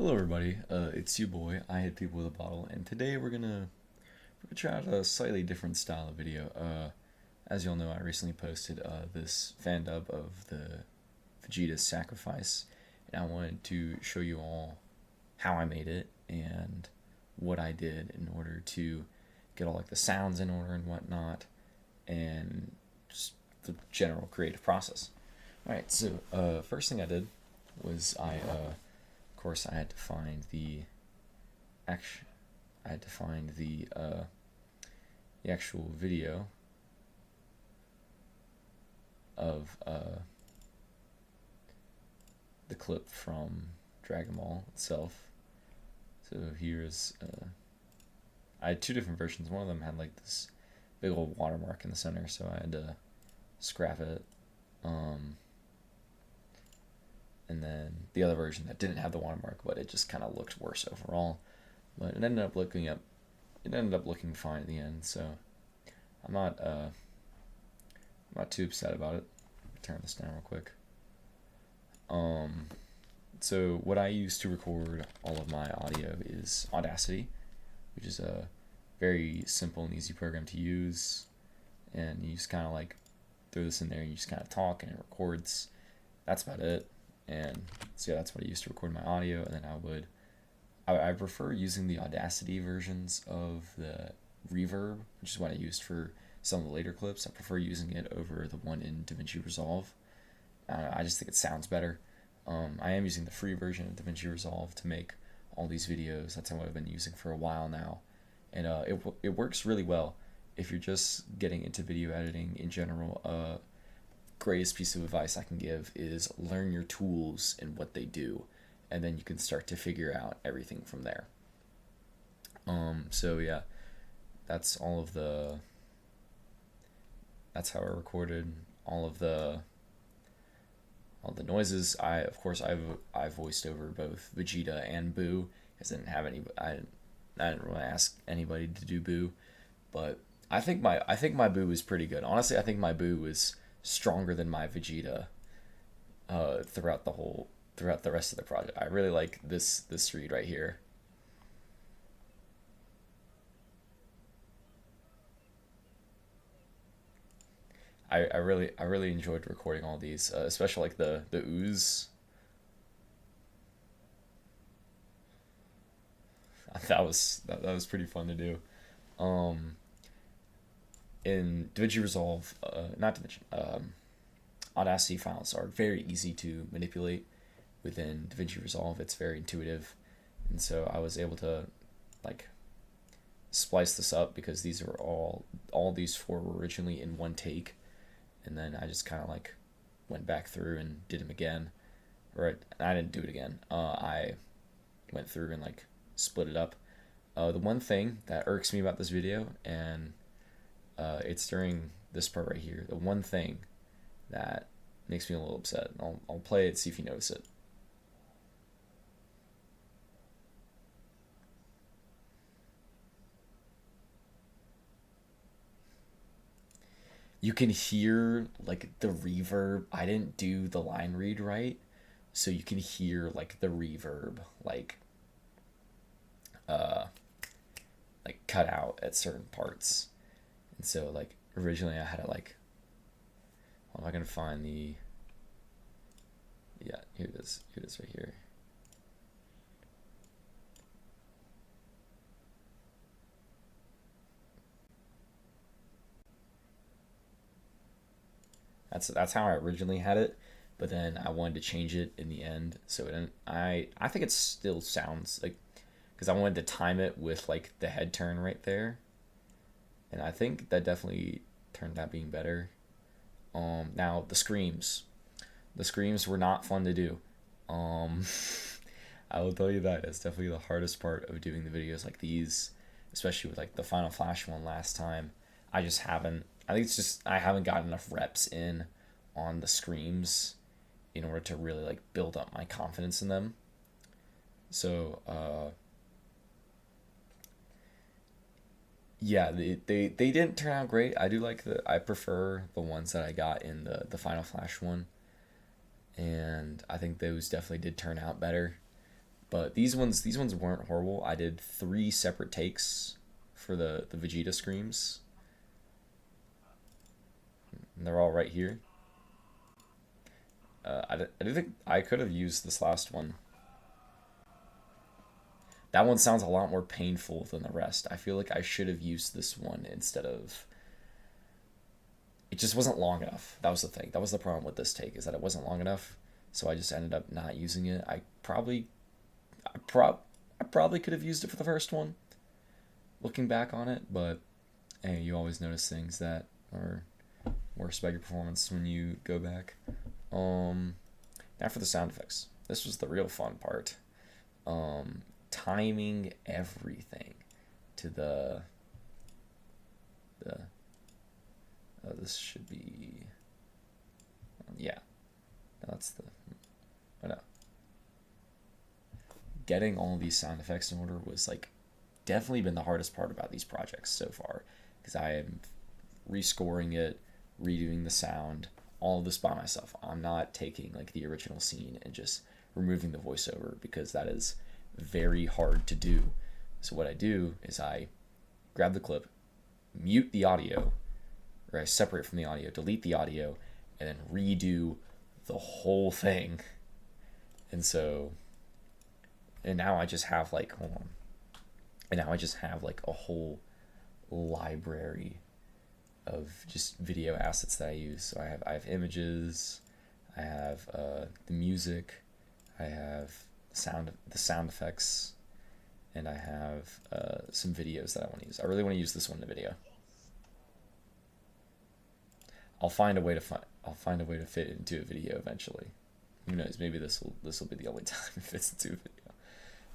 Hello, everybody. It's you, boy. I hit people with a bottle, and today we're gonna try out a slightly different style of video. As y'all know, I recently posted this fan dub of the Vegeta sacrifice, and I wanted to show you all how I made it and what I did in order to get all like the sounds in order and whatnot, and just the general creative process. All right, so first thing I did was of course, I had to find act- I had to find the actual video of the clip from Dragon Ball itself. So here's I had two different versions. One of them had like this big old watermark in the center, so I had to scrap it. Um, and then the other version that didn't have the watermark, but it just kind of looked worse overall. But it ended up looking fine at the end. So I'm not too upset about it. Turn this down real quick. Um, so what I use to record all of my audio is Audacity, which is a very simple and easy program to use, and you just kind of like throw this in there and you just kind of talk and it records. That's about it. And so yeah, that's what I used to record my audio, and then I prefer using the Audacity versions of the reverb, which is what I used for some of the later clips. I prefer using it over the one in DaVinci Resolve. I just think it sounds better. I am using the free version of DaVinci Resolve to make all these videos. That's what I've been using for a while now, and it works really well if you're just getting into video editing in general. Greatest piece of advice I can give is learn your tools and what they do, and then you can start to figure out everything from there. So yeah, that's all of the. That's how I recorded all the noises. I voiced over both Vegeta and Boo because I didn't have any. I didn't really ask anybody to do Boo, but I think my Boo was pretty good. Honestly, I think my Boo was stronger than my Vegeta throughout the rest of the project. I really like this read right here. I really enjoyed recording all these, especially like the ooze. That was pretty fun to do. Um, in DaVinci Resolve, not DaVinci, Audacity files are very easy to manipulate within DaVinci Resolve. It's very intuitive, and so I was able to like splice this up because these are all these four were originally in one take, and then I just kind of like went back through and did them again. Right, I didn't do it again. I went through and like split it up. The one thing that irks me about this video, and it's during this part right here, the one thing that makes me a little upset. I'll play it, see if you notice it. You can hear like the reverb. I didn't do the line read right, so you can hear like the reverb uh like cut out at certain parts. And so like originally I had it like, well, am I gonna find the, yeah, here it is right here. That's how I originally had it, but then I wanted to change it in the end, so it didn't, I think it still sounds like, because I wanted to time it with like the head turn right there, and I think that definitely turned out being better. Now the screams were not fun to do. Um, I will tell you that it's definitely the hardest part of doing the videos like these, especially with like the Final Flash one last time. I just haven't. I think it's just I haven't got enough reps in on the screams in order to really like build up my confidence in them. So yeah, they didn't turn out great. I prefer the ones that I got in the Final Flash one, and I think those definitely did turn out better. But these ones weren't horrible. I did 3 separate takes for the Vegeta screams. And they're all right here. I do think I could have used this last one. That one sounds a lot more painful than the rest. I feel like I should have used this one instead of. It just wasn't long enough. That was the thing. That was the problem with this take, is that it wasn't long enough. So I just ended up not using it. I probably could have used it for the first one, looking back on it, but hey, you always notice things that are worse about your performance when you go back. Now for the sound effects. This was the real fun part. Timing everything to the this should be, yeah, that's the, oh no. Getting all these sound effects in order was like definitely been the hardest part about these projects so far, because I am rescoring it, redoing the sound, all of this by myself. I'm not taking like the original scene and just removing the voiceover, because that is very hard to do. So what I do is I grab the clip, mute the audio, or I separate from the audio, delete the audio, and then redo the whole thing. And so, and now I just have like, hold on. And now I just have like a whole library of just video assets that I use. So I have images, I have the music, I have the sound effects, and I have some videos that I want to use. I really want to use this one in the video. I'll find a way to fit it into a video eventually. Who knows? Maybe this will be the only time it fits into a video.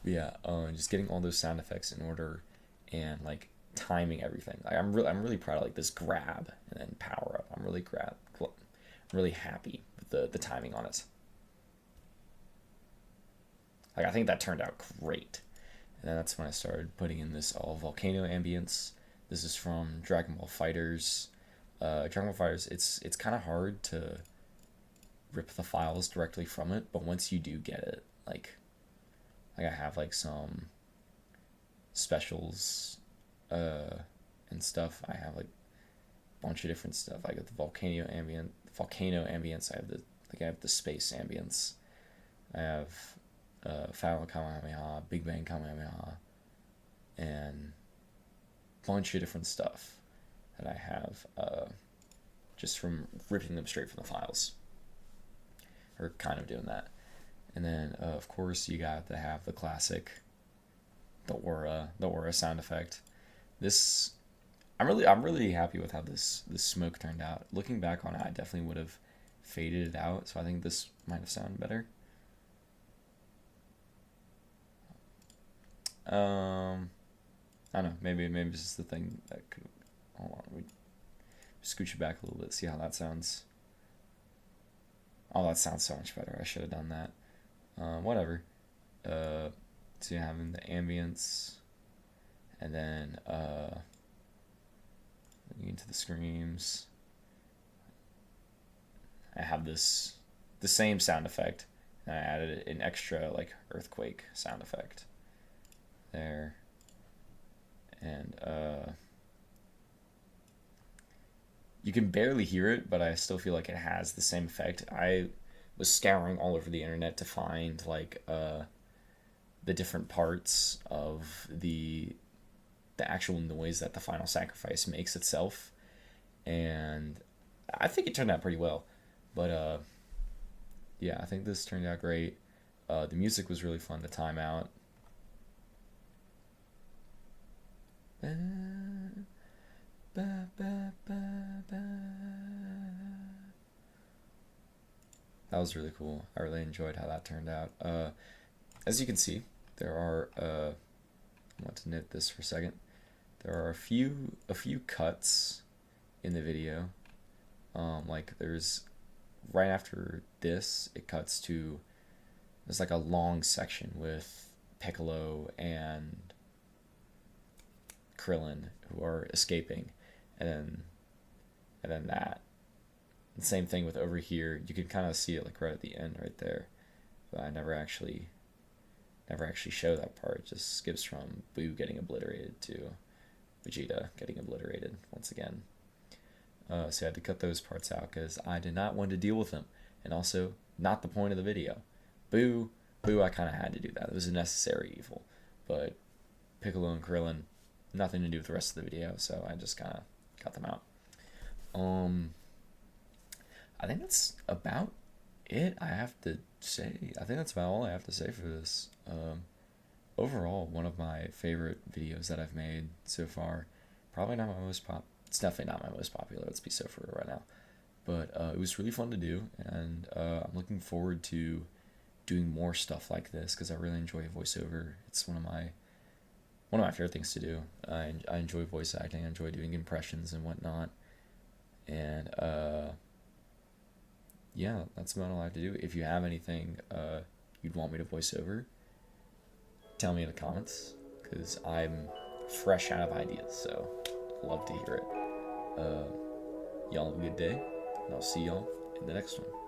But yeah, just getting all those sound effects in order and like timing everything. Like, I'm really proud of like this grab and then power up. I'm really happy with the timing on it. Like, I think that turned out great. And then that's when I started putting in this all volcano ambience. This is from Dragon Ball FighterZ. Dragon Ball FighterZ, it's kind of hard to rip the files directly from it, but once you do get it, like I have like some specials and stuff. I have like a bunch of different stuff. I got the volcano ambience. I have the space ambience. I have Final Kamehameha, Big Bang Kamehameha, and a bunch of different stuff that I have just from ripping them straight from the files, or kind of doing that. And then of course you got to have the classic, the aura sound effect. This, I'm really happy with how this smoke turned out. Looking back on it, I definitely would have faded it out, so I think this might have sounded better. I don't know. Maybe it's just the thing that could. Hold on, we scooch it back a little bit. See how that sounds. Oh, that sounds so much better. I should have done that. Whatever. So you're having the ambience, and then into the screams. I have the same sound effect, and I added an extra like earthquake sound effect there, and you can barely hear it, but I still feel like it has the same effect. I was scouring all over the internet to find like the different parts of the actual noise that the final sacrifice makes itself, and I think it turned out pretty well. But yeah, I think this turned out great. The music was really fun to time out. That was really cool. I really enjoyed how that turned out. As you can see, there are I want to note this for a second. There are a few cuts in the video. Like there's right after this, it cuts to, there's like a long section with Piccolo and Krillin who are escaping, and then that. And same thing with over here. You can kind of see it like right at the end, right there. But I never actually never actually show that part. It just skips from Boo getting obliterated to Vegeta getting obliterated once again. So I had to cut those parts out because I did not want to deal with them. And also, not the point of the video. Boo, I kind of had to do that. It was a necessary evil. But Piccolo and Krillin, nothing to do with the rest of the video, so I just kind of cut them out. I think that's about it. I have to say, I think that's about all I have to say for this. Overall, one of my favorite videos that I've made so far. Probably not my most It's definitely not my most popular. Let's be so for real right now. But it was really fun to do, and I'm looking forward to doing more stuff like this because I really enjoy voiceover. It's one of my favorite things to do. I enjoy voice acting. I enjoy doing impressions and whatnot. And yeah, that's about all I have to do. If you have anything you'd want me to voice over, tell me in the comments because I'm fresh out of ideas. So love to hear it. Y'all have a good day, and I'll see y'all in the next one.